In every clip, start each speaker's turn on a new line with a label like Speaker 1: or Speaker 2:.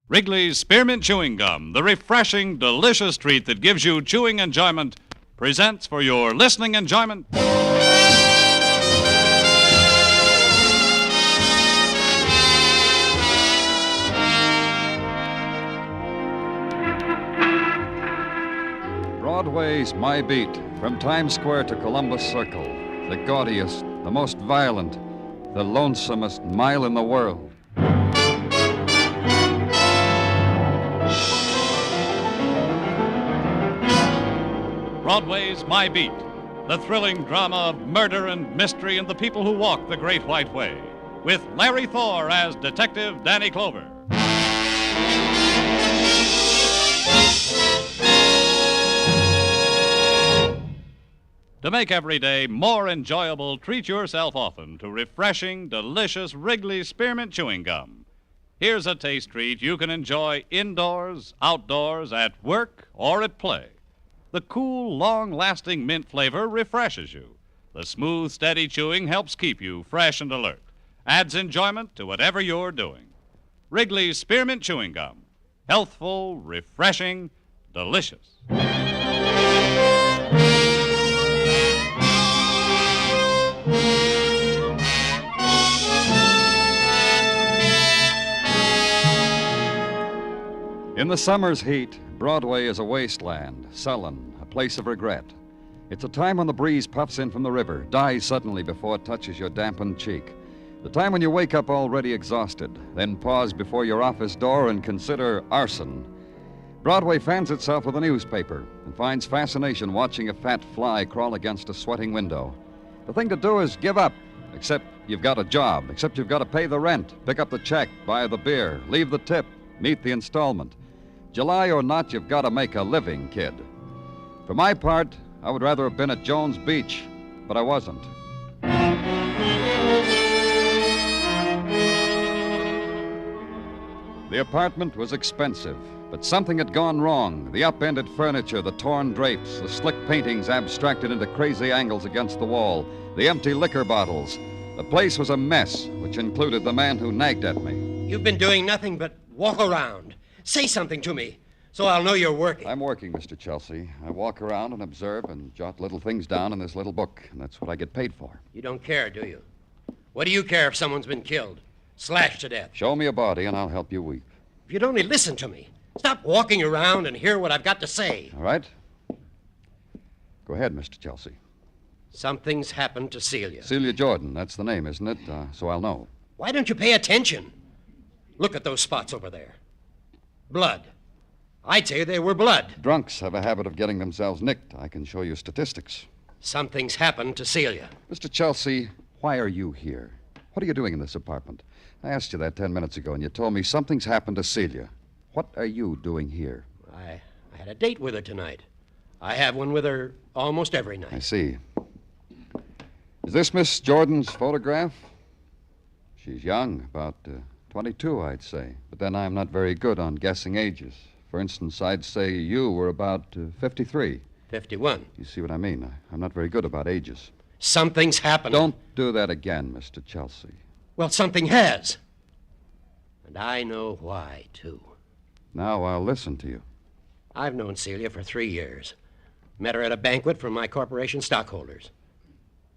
Speaker 1: Wrigley's Spearmint Chewing Gum, the refreshing, delicious treat that gives you chewing enjoyment, presents for your listening enjoyment.
Speaker 2: Broadway's My Beat, from Times Square to Columbus Circle, the gaudiest, the most violent, the lonesomest mile in the world.
Speaker 1: Broadway's My Beat, the thrilling drama of murder and mystery and the people who walk the Great White Way, with Larry Thor as Detective Danny Clover. To make every day more enjoyable, treat yourself often to refreshing, delicious Wrigley's Spearmint Chewing Gum. Here's a taste treat you can enjoy indoors, outdoors, at work, or at play. The cool, long-lasting mint flavor refreshes you. The smooth, steady chewing helps keep you fresh and alert. Adds enjoyment to whatever you're doing. Wrigley's Spearmint Chewing Gum. Healthful, refreshing, delicious.
Speaker 2: In the summer's heat, Broadway is a wasteland, sullen, a place of regret. It's a time when the breeze puffs in from the river, dies suddenly before it touches your dampened cheek. The time when you wake up already exhausted, then pause before your office door and consider arson. Broadway fans itself with a newspaper and finds fascination watching a fat fly crawl against a sweating window. The thing to do is give up, except you've got a job, except you've got to pay the rent, pick up the check, buy the beer, leave the tip, meet the installment. July or not, you've got to make a living, kid. For my part, I would rather have been at Jones Beach, but I wasn't. The apartment was expensive, but something had gone wrong. The upended furniture, the torn drapes, the slick paintings abstracted into crazy angles against the wall, the empty liquor bottles. The place was a mess, which included the man who nagged at me.
Speaker 3: You've been doing nothing but walk around. Say something to me, so I'll know you're working.
Speaker 2: I'm working, Mr. Chelsea. I walk around and observe and jot little things down in this little book, and that's what I get paid for.
Speaker 3: You don't care, do you? What do you care if someone's been killed, slashed to death?
Speaker 2: Show me a body, and I'll help you weep.
Speaker 3: If you'd only listen to me. Stop walking around and hear what I've got to say.
Speaker 2: All right? Go ahead, Mr. Chelsea.
Speaker 3: Something's happened to Celia.
Speaker 2: Celia Jordan, that's the name, isn't it? So I'll know.
Speaker 3: Why don't you pay attention? Look at those spots over there. Blood. I'd say they were blood.
Speaker 2: Drunks have a habit of getting themselves nicked. I can show you statistics.
Speaker 3: Something's happened to Celia.
Speaker 2: Mr. Chelsea, why are you here? What are you doing in this apartment? I asked you that 10 minutes ago, and you told me something's happened to Celia. What are you doing here?
Speaker 3: I had a date with her tonight. I have one with her almost every night.
Speaker 2: I see. Is this Miss Jordan's photograph? She's young, about 22, I'd say. But then I'm not very good on guessing ages. For instance, I'd say you were about 53.
Speaker 3: 51.
Speaker 2: You see what I mean? I'm not very good about ages.
Speaker 3: Something's happened.
Speaker 2: Don't do that again, Mr. Chelsea.
Speaker 3: Well, something has. And I know why, too.
Speaker 2: Now I'll listen to you.
Speaker 3: I've known Celia for 3 years. Met her at a banquet for my corporation stockholders.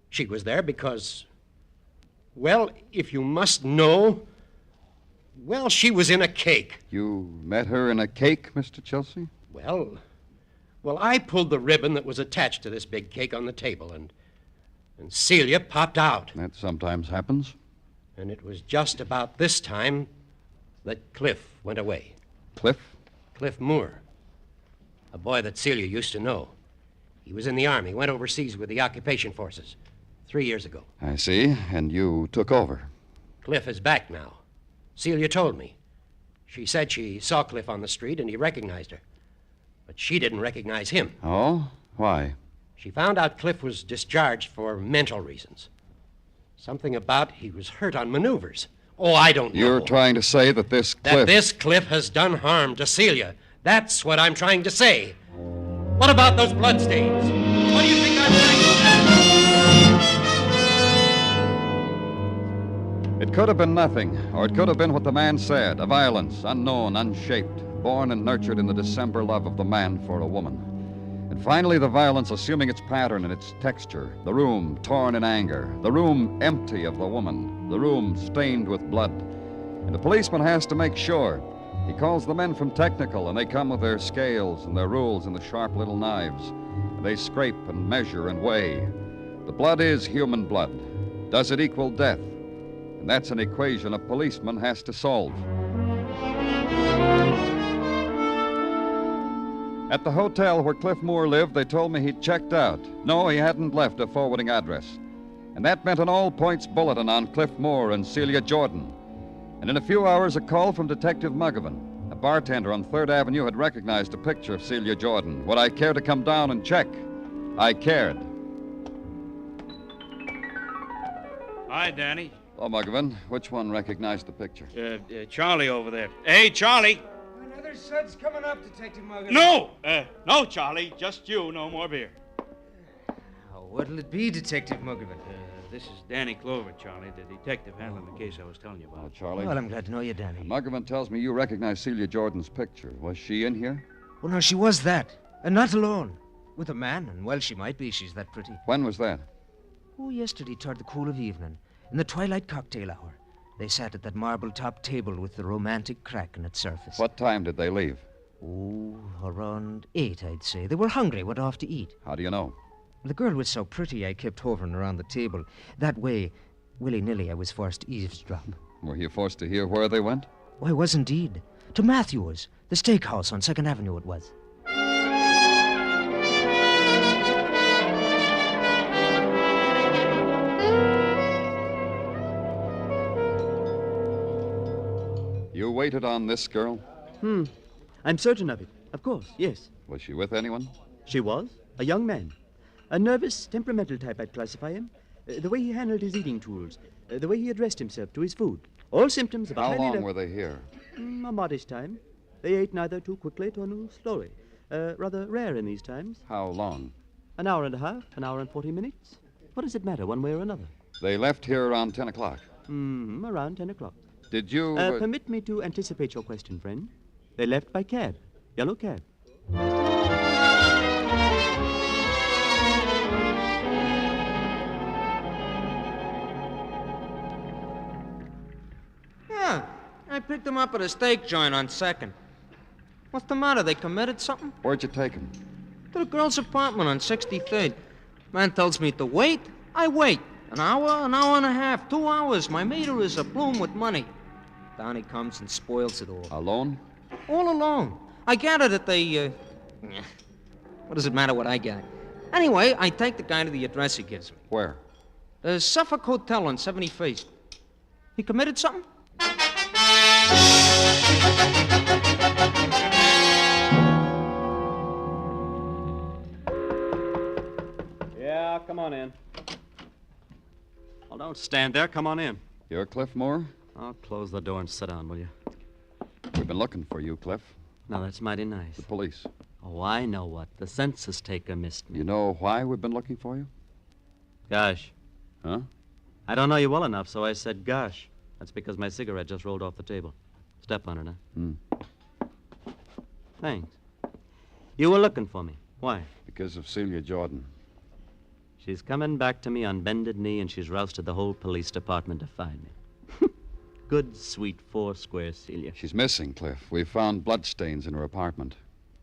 Speaker 3: She was there because, well, if you must know, well, she was in a cake.
Speaker 2: You met her in a cake, Mr. Chelsea?
Speaker 3: Well, I pulled the ribbon that was attached to this big cake on the table, and Celia popped out.
Speaker 2: That sometimes happens.
Speaker 3: And it was just about this time that Cliff went away.
Speaker 2: Cliff?
Speaker 3: Cliff Moore, a boy that Celia used to know. He was in the Army, went overseas with the occupation forces 3 years ago.
Speaker 2: I see, and you took over.
Speaker 3: Cliff is back now. Celia told me. She said she saw Cliff on the street and he recognized her. But she didn't recognize him.
Speaker 2: Oh? Why?
Speaker 3: She found out Cliff was discharged for mental reasons. Something about he was hurt on maneuvers. Oh, I don't know.
Speaker 2: You're trying to say that this Cliff...
Speaker 3: That this Cliff has done harm to Celia. That's what I'm trying to say. What about those bloodstains? What do you think I'm trying to say?
Speaker 2: It It could have been nothing, or it could have been what the man said, a violence, unknown, unshaped, born and nurtured in the December love of the man for a woman. And finally, the violence assuming its pattern and its texture, the room torn in anger, the room empty of the woman, the room stained with blood. And the policeman has to make sure. He calls the men from technical, and they come with their scales and their rules and the sharp little knives. And they scrape and measure and weigh. The blood is human blood. Does it equal death? And that's an equation a policeman has to solve. At the hotel where Cliff Moore lived, they told me he'd checked out. No, he hadn't left a forwarding address. And that meant an all-points bulletin on Cliff Moore and Celia Jordan. And in a few hours, a call from Detective Muggavan. A bartender on 3rd Avenue had recognized a picture of Celia Jordan. Would I care to come down and check? I cared.
Speaker 4: Hi, Danny.
Speaker 2: Oh, Muggavan, which one recognized the picture?
Speaker 4: Charlie over there. Hey, Charlie.
Speaker 5: Another sud's coming up, Detective Morgan.
Speaker 4: No, Charlie. Just you. No more beer.
Speaker 5: What'll it be, Detective Muggavan?
Speaker 4: This is Danny Clover, Charlie, the detective handling the case I was telling you
Speaker 2: Oh,
Speaker 4: about.
Speaker 2: Charlie.
Speaker 5: Well, I'm glad to know you, Danny.
Speaker 2: Muggavan tells me you recognize Celia Jordan's picture. Was she in here?
Speaker 5: Well, no, she was that. And not alone. With a man, and well, she might be. She's that pretty.
Speaker 2: When was that?
Speaker 5: Oh, yesterday, toward the cool of evening, in the twilight cocktail hour. They sat at that marble-top table with the romantic crack in its surface.
Speaker 2: What time did they leave?
Speaker 5: Oh, around 8, I'd say. They were hungry, went off to eat.
Speaker 2: How do you know?
Speaker 5: The girl was so pretty, I kept hovering around the table. That way, willy-nilly, I was forced to eavesdrop.
Speaker 2: Were you forced to hear where they went?
Speaker 5: Oh, I was indeed. To Matthew's, the steakhouse on 2nd Avenue it was.
Speaker 2: You waited on this girl?
Speaker 6: I'm certain of it. Of course, yes.
Speaker 2: Was she with anyone?
Speaker 6: She was. A young man. A nervous, temperamental type, I'd classify him. The way he handled his eating tools. The way he addressed himself to his food. All symptoms of a
Speaker 2: How
Speaker 6: highly...
Speaker 2: long were they here?
Speaker 6: A modest time. They ate neither too quickly nor slowly. Rather rare in these times.
Speaker 2: How long?
Speaker 6: An hour and a half, an hour and 40 minutes. What does it matter, one way or another?
Speaker 2: They left here around 10 o'clock.
Speaker 6: Around 10 o'clock.
Speaker 2: Did you...
Speaker 6: Permit me to anticipate your question, friend. They left by cab. Yellow cab.
Speaker 5: Yeah, I picked them up at a steak joint on 2nd. What's the matter? They committed something?
Speaker 2: Where'd you take them?
Speaker 5: To the girl's apartment on 63rd. Man tells me to wait. I wait. An hour and a half, 2 hours. My meter is abloom with money. Down he comes and spoils it all.
Speaker 2: Alone?
Speaker 5: All alone. I gather that they, What does it matter what I got? Anyway, I take the guy to the address he gives me.
Speaker 2: Where?
Speaker 5: The Suffolk Hotel on 71st. He committed something?
Speaker 6: Yeah, come on in. Well, don't stand there. Come on in.
Speaker 2: You're Cliff Moore?
Speaker 6: I'll close the door and sit down, will you?
Speaker 2: We've been looking for you, Cliff.
Speaker 6: Now, that's mighty nice.
Speaker 2: The police.
Speaker 6: Oh, I know what. The census taker missed me.
Speaker 2: You know why we've been looking for you?
Speaker 6: Gosh.
Speaker 2: Huh?
Speaker 6: I don't know you well enough, so I said gosh. That's because my cigarette just rolled off the table. Step on it, huh? Thanks. You were looking for me. Why?
Speaker 2: Because of Celia Jordan.
Speaker 6: She's coming back to me on bended knee, and she's rousted the whole police department to find me. Good, sweet, four-square Celia.
Speaker 2: She's missing, Cliff. We found bloodstains in her apartment.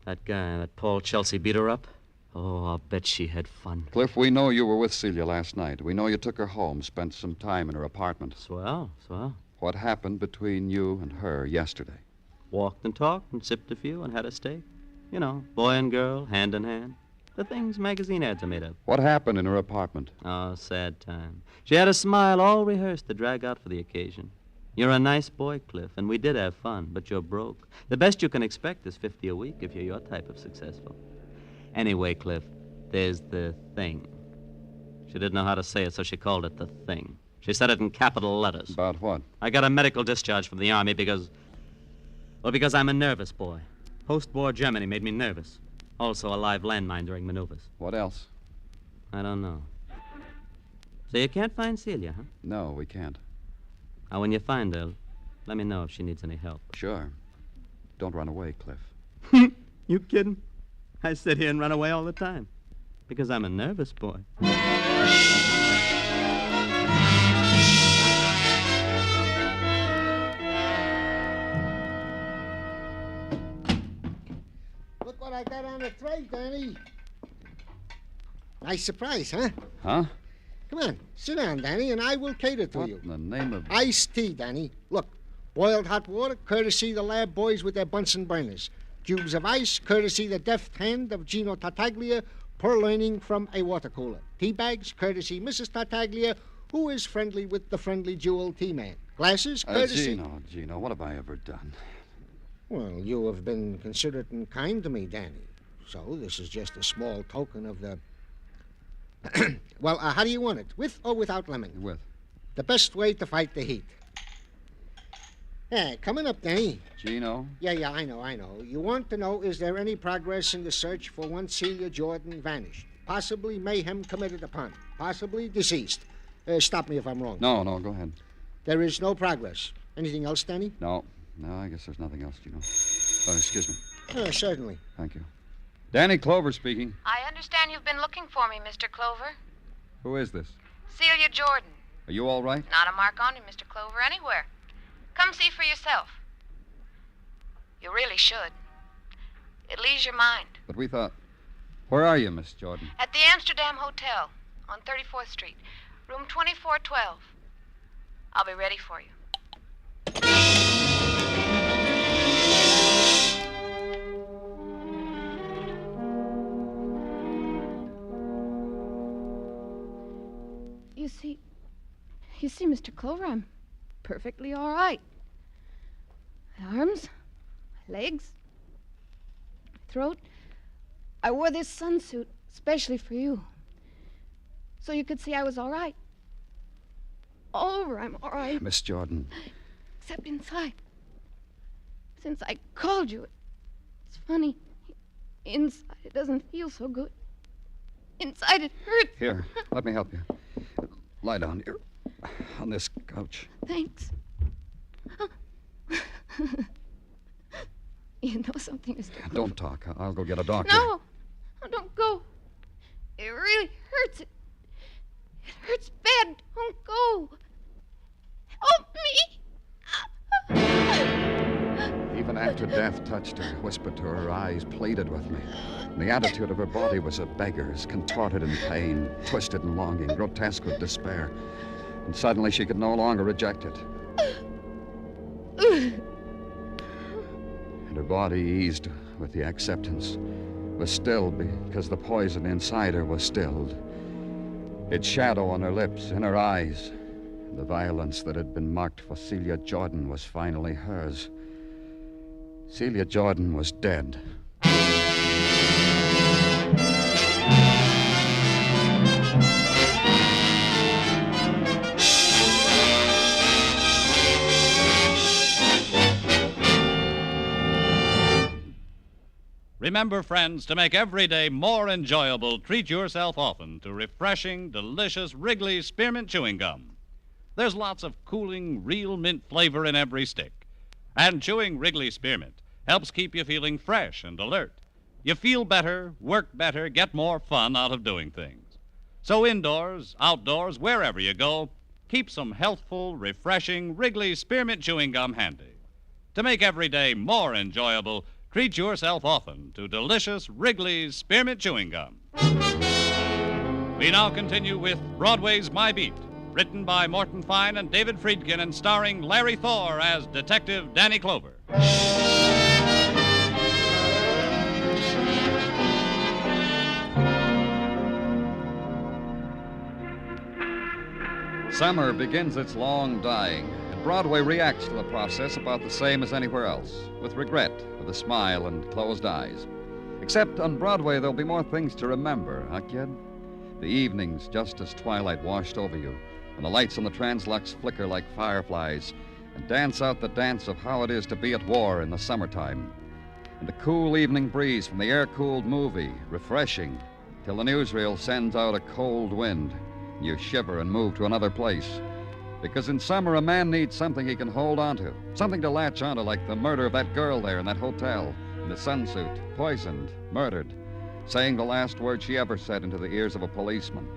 Speaker 6: That guy, that Paul Chelsea, beat her up? Oh, I'll bet she had fun.
Speaker 2: Cliff, we know you were with Celia last night. We know you took her home, spent some time in her apartment.
Speaker 6: Swell.
Speaker 2: What happened between you and her yesterday?
Speaker 6: Walked and talked and sipped a few and had a steak. You know, boy and girl, hand in hand. The things magazine ads are made of.
Speaker 2: What happened in her apartment?
Speaker 6: Oh, sad time. She had a smile all rehearsed to drag out for the occasion. You're a nice boy, Cliff, and we did have fun, but you're broke. The best you can expect is $50 a week if you're your type of successful. Anyway, Cliff, there's the thing. She didn't know how to say it, so she called it the thing. She said it in capital letters.
Speaker 2: About what?
Speaker 6: I got a medical discharge from the Army because I'm a nervous boy. Post-war Germany made me nervous. Also a live landmine during maneuvers.
Speaker 2: What else?
Speaker 6: I don't know. So you can't find Celia, huh?
Speaker 2: No, we can't.
Speaker 6: Now, when you find her, let me know if she needs any help.
Speaker 2: Sure. Don't run away, Cliff.
Speaker 6: You kidding? I sit here and run away all the time. Because I'm a nervous boy.
Speaker 7: Look what I got on the tray, Danny. Nice surprise, huh?
Speaker 2: Huh?
Speaker 7: Come on, sit down, Danny, and I will cater to
Speaker 2: What
Speaker 7: you.
Speaker 2: in the name of...
Speaker 7: Iced tea, Danny. Look, boiled hot water, courtesy the lab boys with their Bunsen burners. Cubes of ice, courtesy the deft hand of Gino Tartaglia, purloining from a water cooler. Tea bags, courtesy Mrs. Tartaglia, who is friendly with the friendly jewel tea man. Glasses, courtesy...
Speaker 2: Gino, what have I ever done?
Speaker 7: Well, you have been considerate and kind to me, Danny. So this is just a small token of the... Well, how do you want it? With or without lemon?
Speaker 2: With.
Speaker 7: The best way to fight the heat. Yeah, coming up, Danny.
Speaker 2: Gino?
Speaker 7: Yeah, I know. You want to know, is there any progress in the search for one Celia Jordan vanished? Possibly mayhem committed upon. Possibly deceased. Stop me if I'm wrong.
Speaker 2: No, go ahead.
Speaker 7: There is no progress. Anything else, Danny?
Speaker 2: No, I guess there's nothing else, Gino. Oh, excuse me.
Speaker 7: Certainly.
Speaker 2: Thank you. Danny Clover speaking.
Speaker 8: I understand you've been looking for me, Mr. Clover.
Speaker 2: Who is this?
Speaker 8: Celia Jordan.
Speaker 2: Are you all right?
Speaker 8: Not a mark on you, Mr. Clover, anywhere. Come see for yourself. You really should. It'll ease your mind.
Speaker 2: But we thought... Where are you, Miss Jordan?
Speaker 8: At the Amsterdam Hotel on 34th Street, room 2412. I'll be ready for you.
Speaker 9: You see, Mr. Clover, I'm perfectly all right. My arms, my legs, my throat. I wore this sunsuit especially for you, so you could see I was all right. All over, I'm all right.
Speaker 2: Miss Jordan.
Speaker 9: Except inside. Since I called you, it's funny. Inside, it doesn't feel so good. Inside, it hurts.
Speaker 2: Here, let me help you. Lie down here on this couch.
Speaker 9: Thanks. You know something, Mr. Clover?
Speaker 2: Don't talk. I'll go get a doctor.
Speaker 9: No, don't go. It really hurts. It hurts bad. Don't go. Help me.
Speaker 2: Even after death touched her, whispered to her eyes, pleaded with me. And the attitude of her body was a beggar's, contorted in pain, twisted in longing, grotesque with despair. And suddenly she could no longer reject it. And her body eased with the acceptance, was stilled because the poison inside her was stilled. Its shadow on her lips, in her eyes, and the violence that had been marked for Celia Jordan was finally hers. Celia Jordan was dead.
Speaker 1: Remember, friends, to make every day more enjoyable, treat yourself often to refreshing, delicious Wrigley's Spearmint Chewing Gum. There's lots of cooling, real mint flavor in every stick. And chewing Wrigley Spearmint helps keep you feeling fresh and alert. You feel better, work better, get more fun out of doing things. So indoors, outdoors, wherever you go, keep some healthful, refreshing Wrigley Spearmint Chewing Gum handy. To make every day more enjoyable, treat yourself often to delicious Wrigley's Spearmint Chewing Gum. We now continue with Broadway's My Beat, written by Morton Fine and David Friedkin and starring Larry Thor as Detective Danny Clover.
Speaker 2: Summer begins its long dying, and Broadway reacts to the process about the same as anywhere else, with regret, with a smile and closed eyes. Except on Broadway, there'll be more things to remember, huh, kid? The evenings, just as twilight washed over you, and the lights on the Translux flicker like fireflies, and dance out the dance of how it is to be at war in the summertime. And the cool evening breeze from the air-cooled movie, refreshing, till the newsreel sends out a cold wind. You shiver and move to another place. Because in summer, a man needs something he can hold on to, something to latch onto, like the murder of that girl there in that hotel, in the sunsuit, poisoned, murdered, saying the last word she ever said into the ears of a policeman.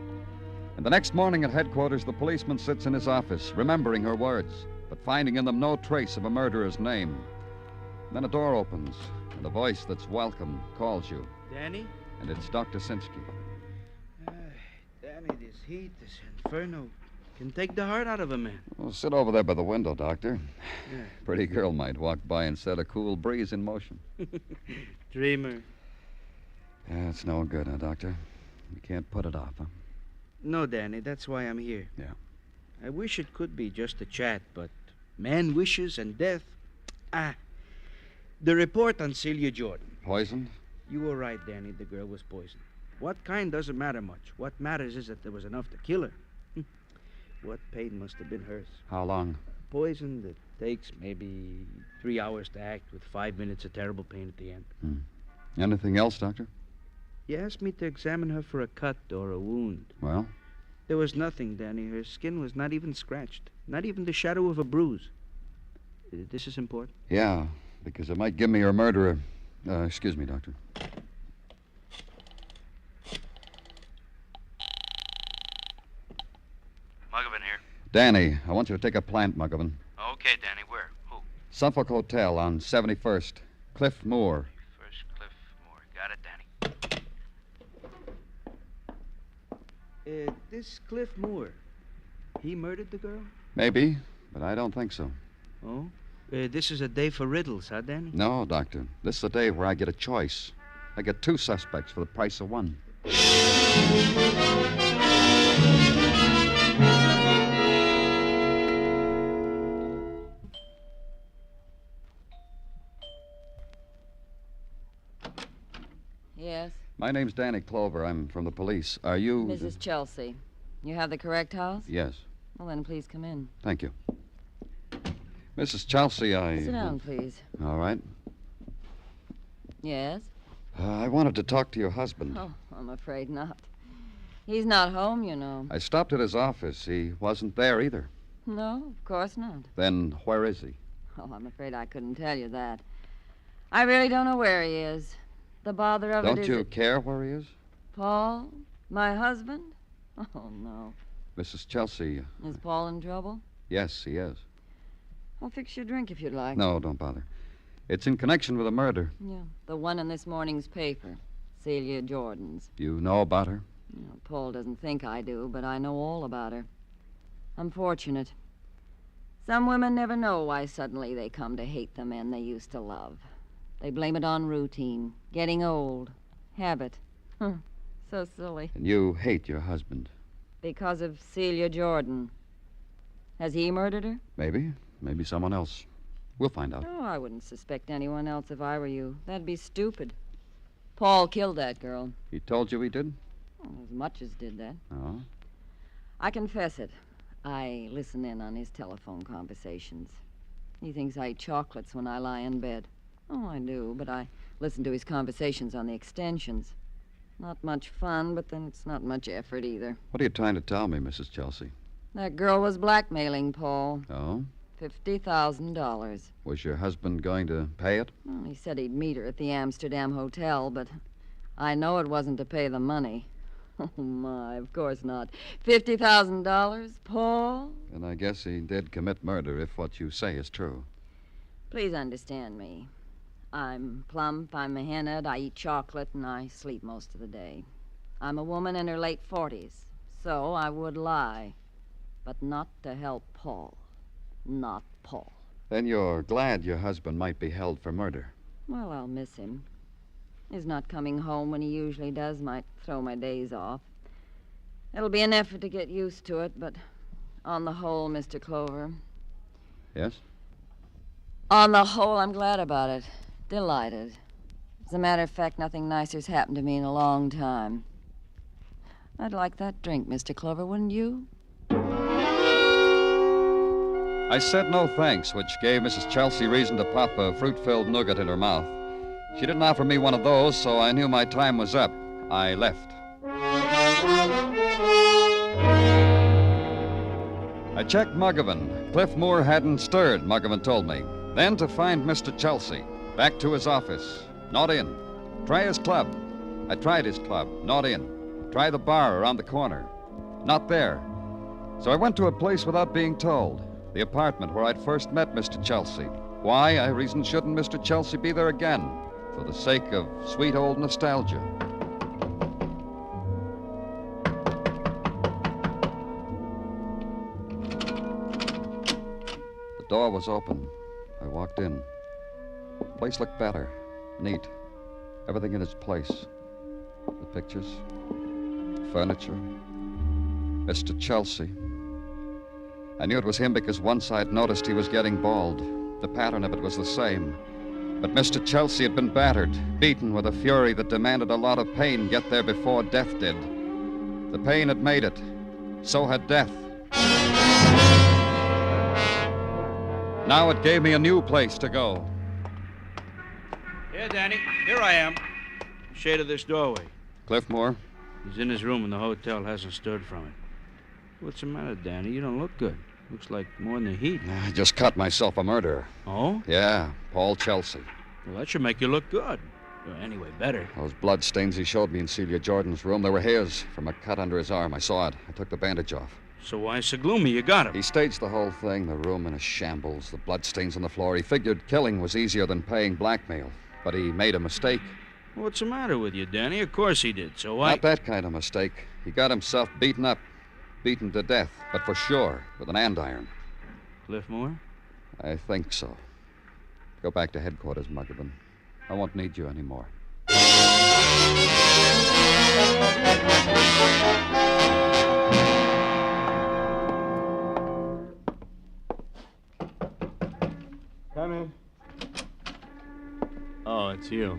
Speaker 2: And the next morning at headquarters, the policeman sits in his office, remembering her words, but finding in them no trace of a murderer's name. Then a door opens, and a voice that's welcome calls you.
Speaker 4: Danny?
Speaker 2: And it's Dr. Sinsky.
Speaker 4: Danny, this heat, this inferno, can take the heart out of a man.
Speaker 2: Well, sit over there by the window, Doctor.
Speaker 4: Yeah.
Speaker 2: Pretty girl might walk by and set a cool breeze in motion.
Speaker 4: Dreamer.
Speaker 2: Yeah, it's no good, huh, Doctor? We can't put it off, huh?
Speaker 4: No, Danny, that's why I'm here.
Speaker 2: Yeah.
Speaker 4: I wish it could be just a chat, but man wishes and death. The report on Celia Jordan.
Speaker 2: Poisoned?
Speaker 4: You were right, Danny. The girl was poisoned. What kind doesn't matter much. What matters is that there was enough to kill her. What pain must have been hers.
Speaker 2: How long?
Speaker 4: Poison that takes maybe 3 hours to act with 5 minutes of terrible pain at the end.
Speaker 2: Anything else, Doctor?
Speaker 4: You asked me to examine her for a cut or a wound.
Speaker 2: Well?
Speaker 4: There was nothing, Danny. Her skin was not even scratched. Not even the shadow of a bruise. This is important?
Speaker 2: Yeah, because it might give me her murderer. Excuse me, Doctor.
Speaker 10: Muggavan here.
Speaker 2: Danny, I want you to take a plant, Muggavan.
Speaker 10: Okay, Danny, where? Who?
Speaker 2: Suffolk Hotel on 71st. Cliff Moore.
Speaker 10: First Cliff Moore. Got it, Danny.
Speaker 4: This Cliff Moore, he murdered the girl?
Speaker 2: Maybe, but I don't think so.
Speaker 4: Oh? This is a day for riddles, huh, Danny?
Speaker 2: No, Doctor. This is a day where I get a choice. I get 2 suspects for the price of 1.
Speaker 11: Yes?
Speaker 2: My name's Danny Clover. I'm from the police. Are you...
Speaker 11: Mrs. Chelsea. You have the correct house?
Speaker 2: Yes.
Speaker 11: Well, then please come in.
Speaker 2: Thank you. Mrs. Chelsea,
Speaker 11: Sit down, please.
Speaker 2: All right.
Speaker 11: Yes?
Speaker 2: I wanted to talk to your husband.
Speaker 11: Oh, I'm afraid not. He's not home, you know.
Speaker 2: I stopped at his office. He wasn't there either.
Speaker 11: No, of course not.
Speaker 2: Then where is he?
Speaker 11: Oh, I'm afraid I couldn't tell you that. I really don't know where he is. The bother of it is...
Speaker 2: Don't you care where he is?
Speaker 11: Paul? My husband? Oh, no.
Speaker 2: Mrs. Chelsea.
Speaker 11: Is Paul in trouble?
Speaker 2: Yes, he is.
Speaker 11: I'll fix you a drink if you'd like.
Speaker 2: No, don't bother. It's in connection with a murder.
Speaker 11: Yeah, the one in this morning's paper. Celia Jordan's.
Speaker 2: You know about her?
Speaker 11: Well, Paul doesn't think I do, but I know all about her. I'm fortunate. Some women never know why suddenly they come to hate the men they used to love. They blame it on routine, getting old, habit. So silly.
Speaker 2: And you hate your husband.
Speaker 11: Because of Celia Jordan. Has he murdered her?
Speaker 2: Maybe. Maybe someone else. We'll find out.
Speaker 11: Oh, I wouldn't suspect anyone else if I were you. That'd be stupid. Paul killed that girl.
Speaker 2: He told you he did?
Speaker 11: Well, as much as did that.
Speaker 2: Oh?
Speaker 11: I confess it. I listen in on his telephone conversations. He thinks I eat chocolates when I lie in bed. Oh, I do, but I listen to his conversations on the extensions. Not much fun, but then it's not much effort either.
Speaker 2: What are you trying to tell me, Mrs. Chelsea?
Speaker 11: That girl was blackmailing Paul.
Speaker 2: Oh?
Speaker 11: $50,000.
Speaker 2: Was your husband going to pay it?
Speaker 11: Well, he said he'd meet her at the Amsterdam hotel, but I know it wasn't to pay the money. Oh, my, of course not. $50,000, Paul?
Speaker 2: And I guess he did commit murder if what you say is true.
Speaker 11: Please understand me. I'm plump, I'm a henhead, I eat chocolate, and I sleep most of the day. I'm a woman in her late 40s, so I would lie. But not to help Paul. Not Paul.
Speaker 2: Then you're glad your husband might be held for murder.
Speaker 11: Well, I'll miss him. His not coming home when he usually does might throw my days off. It'll be an effort to get used to it, but on the whole, Mr. Clover...
Speaker 2: Yes?
Speaker 11: On the whole, I'm glad about it. Delighted. As a matter of fact, nothing nicer's happened to me in a long time. I'd like that drink, Mr. Clover, wouldn't you?
Speaker 2: I said no thanks, which gave Mrs. Chelsea reason to pop a fruit-filled nougat in her mouth. She didn't offer me one of those, so I knew my time was up. I left. I checked Muggavan. Cliff Moore hadn't stirred, Muggavan told me. Then to find Mr. Chelsea. Back to his office. Not in. Try his club. I tried his club. Not in. Try the bar around the corner. Not there. So I went to a place without being told. The apartment where I'd first met Mr. Chelsea. Why, I reasoned, shouldn't Mr. Chelsea be there again? For the sake of sweet old nostalgia. The door was open. I walked in. The place looked better. Neat. Everything in its place. The pictures. Furniture. Mr. Chelsea. I knew it was him because once I'd noticed he was getting bald. The pattern of it was the same. But Mr. Chelsea had been battered, beaten with a fury that demanded a lot of pain get there before death did. The pain had made it. So had death. Now it gave me a new place to go.
Speaker 4: Yeah, Danny, here I am. Shade of this doorway.
Speaker 2: Cliff Moore?
Speaker 4: He's in his room in the hotel, hasn't stirred from it. What's the matter, Danny? You don't look good. Looks like more than the heat.
Speaker 2: I just cut myself a murderer.
Speaker 4: Oh?
Speaker 2: Yeah, Paul Chelsea.
Speaker 4: Well, that should make you look good. Or anyway, better.
Speaker 2: Those blood stains he showed me in Celia Jordan's room, they were his, from a cut under his arm. I saw it. I took the bandage off.
Speaker 4: So why so gloomy? You got him.
Speaker 2: He staged the whole thing, the room in a shambles, the blood stains on the floor. He figured killing was easier than paying blackmail. But he made a mistake.
Speaker 4: What's the matter with you, Danny? Of course he did, so why...
Speaker 2: Not that kind of mistake. He got himself beaten up. Beaten to death, but for sure, with an andiron.
Speaker 4: Cliff Moore?
Speaker 2: I think so. Go back to headquarters, Muggavan. I won't need you anymore.
Speaker 6: Come in. Oh, it's you.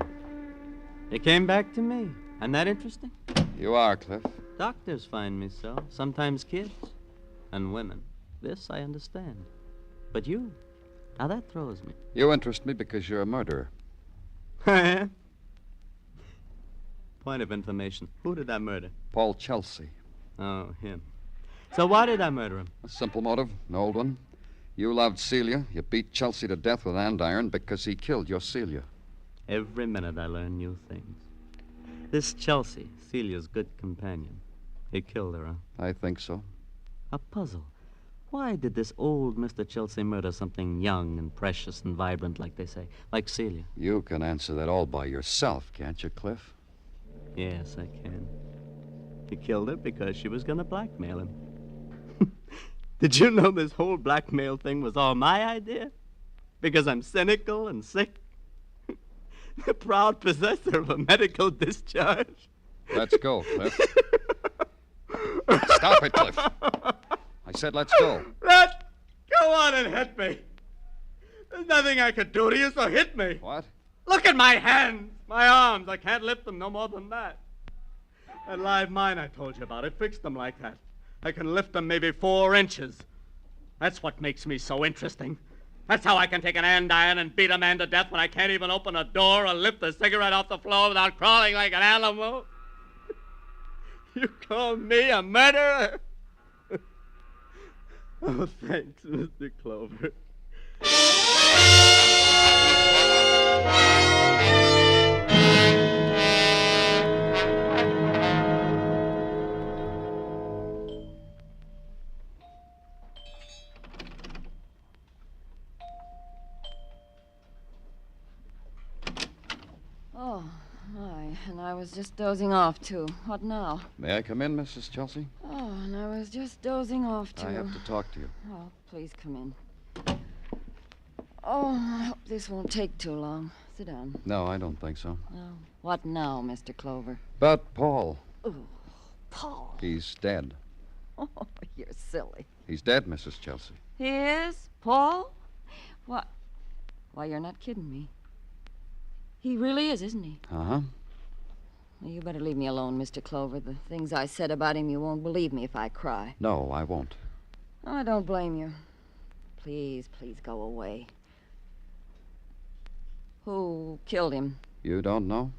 Speaker 6: You came back to me. I'm that interesting?
Speaker 2: You are, Cliff.
Speaker 6: Doctors find me so. Sometimes kids. And women. This I understand. But you? Now that throws me.
Speaker 2: You interest me because you're a murderer.
Speaker 6: Point of information. Who did I murder?
Speaker 2: Paul Chelsea.
Speaker 6: Oh, him. So why did I murder him?
Speaker 2: A simple motive, an old one. You loved Celia. You beat Chelsea to death with an andiron because he killed your Celia.
Speaker 6: Every minute I learn new things. This Chelsea, Celia's good companion. He killed her, huh?
Speaker 2: I think so.
Speaker 6: A puzzle. Why did this old Mr. Chelsea murder something young and precious and vibrant, like they say, like Celia?
Speaker 2: You can answer that all by yourself, can't you, Cliff?
Speaker 6: Yes, I can. He killed her because she was going to blackmail him. Did you know this whole blackmail thing was all my idea? Because I'm cynical and sick? The proud possessor of a medical discharge?
Speaker 2: Let's go, Cliff. Stop it, Cliff. I said let's go.
Speaker 5: Go on and hit me. There's nothing I could do to you, so hit me.
Speaker 2: What?
Speaker 5: Look at my hands, my arms. I can't lift them no more than that. That live mine I told you about, it fixed them like that. I can lift them maybe 4 inches. That's what makes me so interesting. That's how I can take an andiron and beat a man to death when I can't even open a door or lift a cigarette off the floor without crawling like an animal. You call me a murderer? Oh, thanks, Mr. Clover.
Speaker 11: Oh, my. And I was just dozing off, too. What now?
Speaker 2: May I come in, Mrs. Chelsea?
Speaker 11: Oh, and I was just dozing off, too.
Speaker 2: I have to talk to you.
Speaker 11: Oh, please come in. Oh, I hope this won't take too long. Sit down.
Speaker 2: No, I don't think so.
Speaker 11: Oh, what now, Mr. Clover?
Speaker 2: But Paul.
Speaker 11: Oh, Paul.
Speaker 2: He's dead.
Speaker 11: Oh, you're silly.
Speaker 2: He's dead, Mrs. Chelsea.
Speaker 11: He is? Paul? What? Why, you're not kidding me. He really is, isn't he?
Speaker 2: Uh-huh.
Speaker 11: Well, you better leave me alone, Mr. Clover. The things I said about him, you won't believe me if I cry.
Speaker 2: No, I won't.
Speaker 11: Oh, I don't blame you. Please, please go away. Who killed him?
Speaker 2: You don't know?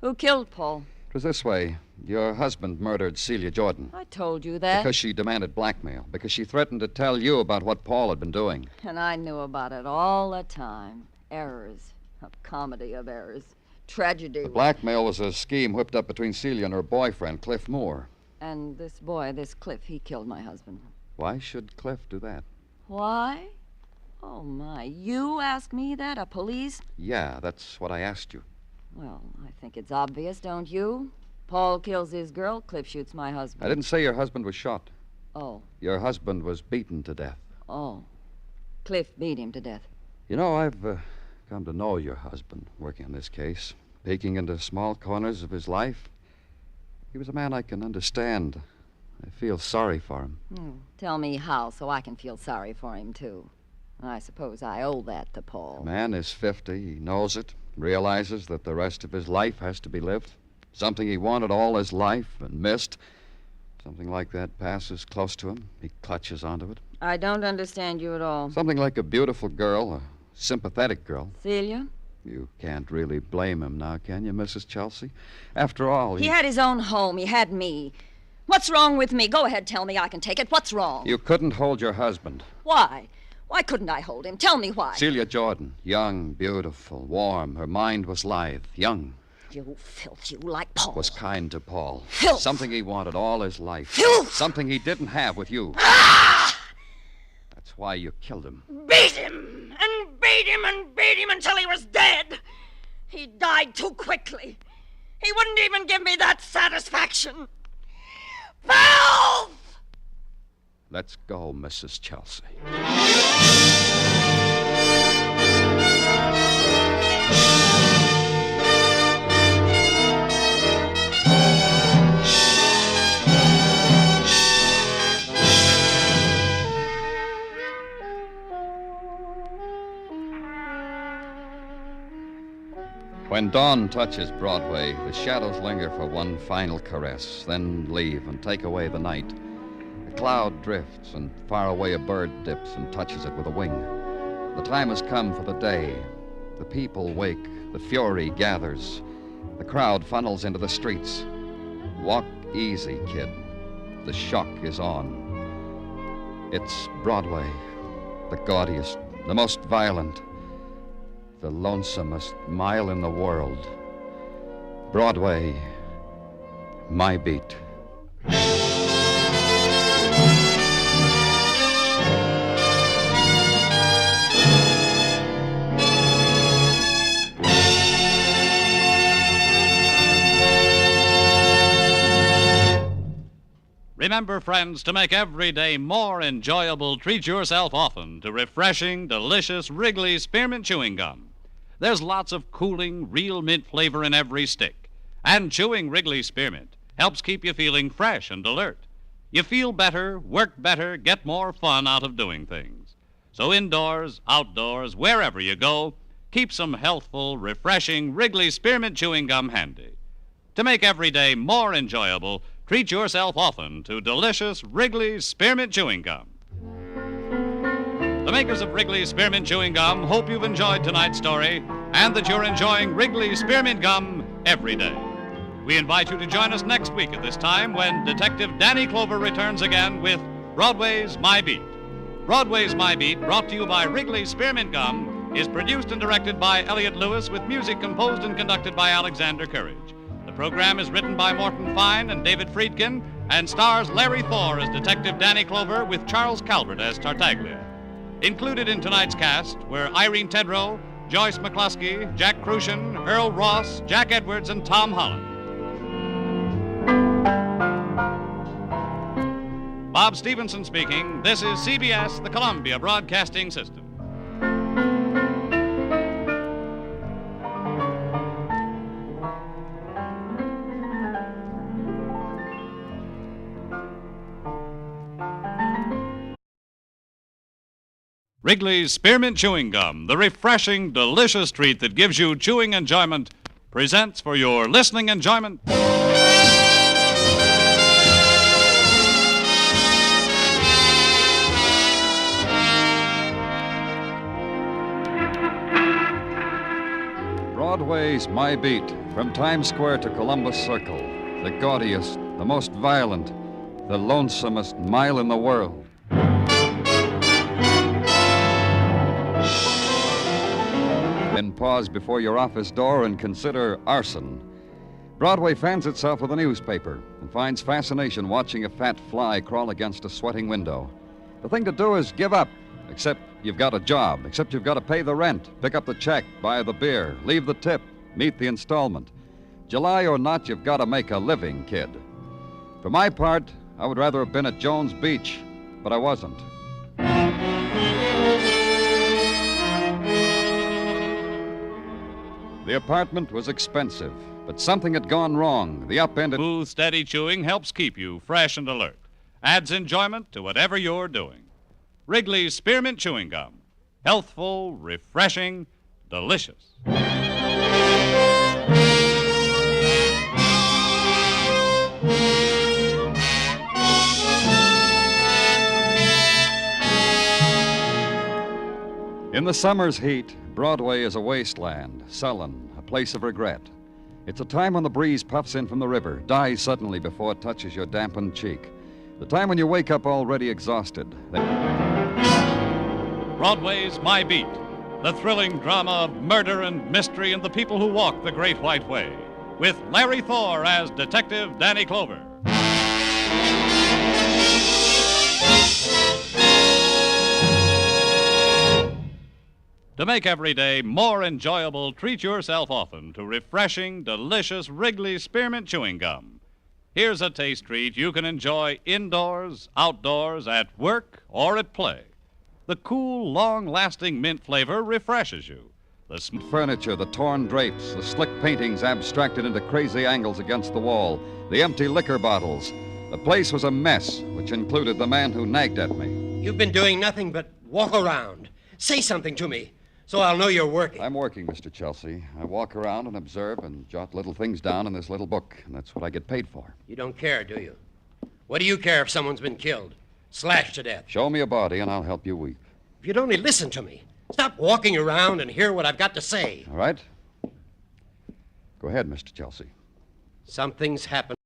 Speaker 11: Who killed Paul?
Speaker 2: It was this way. Your husband murdered Celia Jordan.
Speaker 11: I told you that.
Speaker 2: Because she demanded blackmail. Because she threatened to tell you about what Paul had been doing.
Speaker 11: And I knew about it all the time. Errors. A comedy of errors. Tragedy.
Speaker 2: The blackmail was a scheme whipped up between Celia and her boyfriend, Cliff Moore.
Speaker 11: And this boy, this Cliff, he killed my husband.
Speaker 2: Why should Cliff do that?
Speaker 11: Why? Oh, my. You ask me that? A police?
Speaker 2: Yeah, that's what I asked you.
Speaker 11: Well, I think it's obvious, don't you? Paul kills his girl, Cliff shoots my husband.
Speaker 2: I didn't say your husband was shot.
Speaker 11: Oh.
Speaker 2: Your husband was beaten to death.
Speaker 11: Oh. Cliff beat him to death.
Speaker 2: You know, I've come to know your husband working on this case, peeking into small corners of his life. He was a man I can understand. I feel sorry for him.
Speaker 11: Tell me how, so I can feel sorry for him, too. I suppose I owe that to Paul.
Speaker 2: The man is 50. He knows it, realizes that the rest of his life has to be lived. Something he wanted all his life and missed. Something like that passes close to him. He clutches onto it.
Speaker 11: I don't understand you at all.
Speaker 2: Something like a beautiful girl, a sympathetic girl.
Speaker 11: Celia?
Speaker 2: You can't really blame him now, can you, Mrs. Chelsea? After all,
Speaker 11: He had his own home. He had me. What's wrong with me? Go ahead, tell me. I can take it. What's wrong?
Speaker 2: You couldn't hold your husband.
Speaker 11: Why? Why couldn't I hold him? Tell me why.
Speaker 2: Celia Jordan, young, beautiful, warm. Her mind was lithe, young.
Speaker 11: You filth, you like Paul.
Speaker 2: Was kind to Paul.
Speaker 11: Filth.
Speaker 2: Something he wanted all his life.
Speaker 11: Filth.
Speaker 2: Something he didn't have with you. That's why you killed him.
Speaker 11: Beat him and beat him and beat him until he was dead. He died too quickly. He wouldn't even give me that satisfaction. Filth!
Speaker 2: Let's go, Mrs. Chelsea. When dawn touches Broadway, the shadows linger for one final caress, then leave and take away the night. A cloud drifts, and far away a bird dips and touches it with a wing. The time has come for the day. The people wake, the fury gathers. The crowd funnels into the streets. Walk easy, kid. The shock is on. It's Broadway, the gaudiest, the most violent, the lonesomest mile in the world. Broadway, my beat.
Speaker 1: Remember, friends, to make every day more enjoyable, treat yourself often to refreshing, delicious Wrigley Spearmint Chewing Gum. There's lots of cooling, real mint flavor in every stick. And chewing Wrigley Spearmint helps keep you feeling fresh and alert. You feel better, work better, get more fun out of doing things. So indoors, outdoors, wherever you go, keep some healthful, refreshing Wrigley Spearmint Chewing Gum handy. To make every day more enjoyable, treat yourself often to delicious Wrigley Spearmint Chewing Gum. The makers of Wrigley Spearmint Chewing Gum hope you've enjoyed tonight's story and that you're enjoying Wrigley Spearmint Gum every day. We invite you to join us next week at this time when Detective Danny Clover returns again with Broadway's My Beat. Broadway's My Beat, brought to you by Wrigley Spearmint Gum, is produced and directed by Elliott Lewis with music composed and conducted by Alexander Courage. The program is written by Morton Fine and David Friedkin and stars Larry Thor as Detective Danny Clover with Charles Calvert as Tartaglia. Included in tonight's cast were Irene Tedrow, Joyce McCluskey, Jack Crucian, Earl Ross, Jack Edwards, and Tom Holland. Bob Stevenson speaking. This is CBS, the Columbia Broadcasting System. Wrigley's Spearmint Chewing Gum, the refreshing, delicious treat that gives you chewing enjoyment, presents for your listening enjoyment.
Speaker 2: Broadway's My Beat, from Times Square to Columbus Circle. the gaudiest, the most violent, the lonesomest mile in the world. Then pause before your office door and consider arson. Broadway fans itself with a newspaper and finds fascination watching a fat fly crawl against a sweating window. The thing to do is give up, except you've got a job, except you've got to pay the rent, pick up the check, buy the beer, leave the tip, meet the installment. July or not, you've got to make a living, kid. For my part, I would rather have been at Jones Beach, but I wasn't. The apartment was expensive, but something had gone wrong. The upended...
Speaker 1: Smooth, steady chewing helps keep you fresh and alert. Adds enjoyment to whatever you're doing. Wrigley's Spearmint Chewing Gum. Healthful, refreshing, delicious.
Speaker 2: In the summer's heat, Broadway is a wasteland, sullen, a place of regret. It's a time when the breeze puffs in from the river, dies suddenly before it touches your dampened cheek. The time when you wake up already exhausted.
Speaker 1: Broadway's My Beat. The thrilling drama of murder and mystery and the people who walk the Great White Way. With Larry Thor as Detective Danny Clover. To make every day more enjoyable, treat yourself often to refreshing, delicious Wrigley's Spearmint Chewing Gum. Here's a taste treat you can enjoy indoors, outdoors, at work, or at play. The cool, long-lasting mint flavor refreshes you. The
Speaker 2: furniture, the torn drapes, the slick paintings abstracted into crazy angles against the wall, the empty liquor bottles. The place was a mess, which included the man who nagged at me.
Speaker 3: You've been doing nothing but walk around. Say something to me, so I'll know you're working.
Speaker 2: I'm working, Mr. Chelsea. I walk around and observe and jot little things down in this little book, and that's what I get paid for.
Speaker 3: You don't care, do you? What do you care if someone's been killed, slashed to death?
Speaker 2: Show me a body, and I'll help you weep.
Speaker 3: If you'd only listen to me. Stop walking around and hear what I've got to say.
Speaker 2: All right? Go ahead, Mr. Chelsea.
Speaker 3: Something's happened.